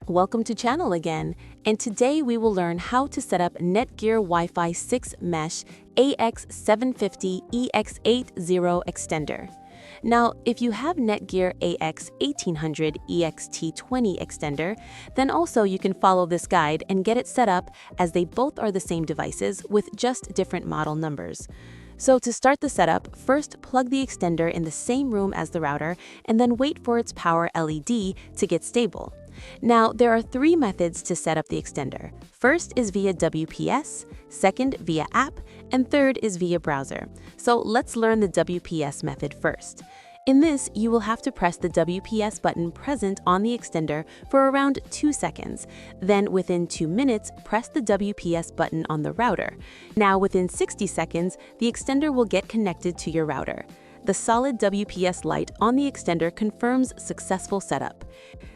Welcome to channel again, and today we will learn how to set up Netgear Wi-Fi 6 Mesh EAX750 EAX80 extender. Now, if you have Netgear EAX18 EAX20 extender, then also you can follow this guide and get it set up, as they both are the same devices with just different model numbers. So to start the setup, first plug the extender in the same room as the router and then wait for its power LED to get stable. Now, there are three methods to set up the extender. First is via WPS, second via app, and third is via browser. So let's learn the WPS method first. In this, you will have to press the WPS button present on the extender for around 2 seconds. Then within 2 minutes, press the WPS button on the router. Now within 60 seconds, the extender will get connected to your router. The solid WPS light on the extender confirms successful setup.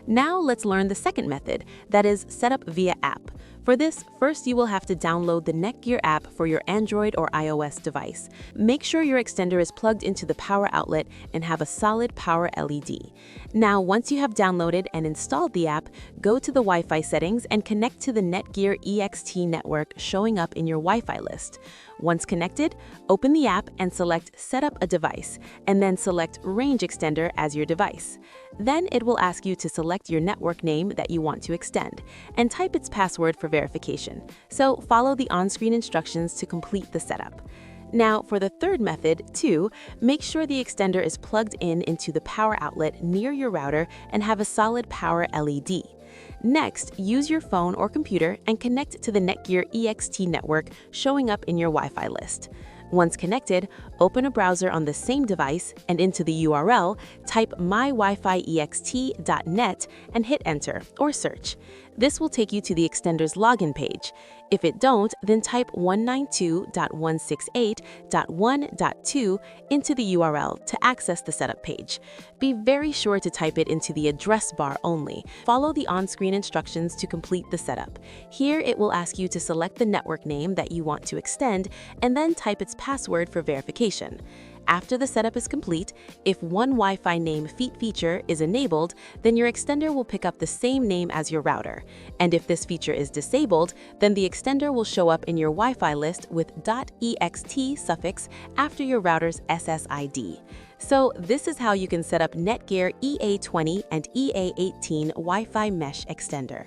Now let's learn the second method, that is setup via app. For this, first you will have to download the Netgear app for your Android or iOS device. Make sure your extender is plugged into the power outlet and have a solid power LED. Now, once you have downloaded and installed the app, go to the Wi-Fi settings and connect to the Netgear EAX18 network showing up in your Wi-Fi list. Once connected, open the app and select Set up a device, and then select Range Extender as your device. Then it will ask you to select your network name that you want to extend, and type its password for verification. So follow the on-screen instructions to complete the setup. Now, for the third method, too, make sure the extender is plugged into the power outlet near your router and have a solid power LED. Next, use your phone or computer and connect to the Netgear EXT network showing up in your Wi-Fi list. Once connected, open a browser on the same device and into the URL, type mywifi.ext.net and hit enter or search. This will take you to the extender's login page. If it don't, then type 192.168.1.2 into the URL to access the setup page. Be very sure to type it into the address bar only. Follow the on-screen instructions to complete the setup. Here it will ask you to select the network name that you want to extend and then type its password for verification. After the setup is complete, if one Wi-Fi name feature is enabled, then your extender will pick up the same name as your router. And if this feature is disabled, then the extender will show up in your Wi-Fi list with .ext suffix after your router's SSID. So this is how you can set up Netgear EA20 and EA18 Wi-Fi Mesh extender.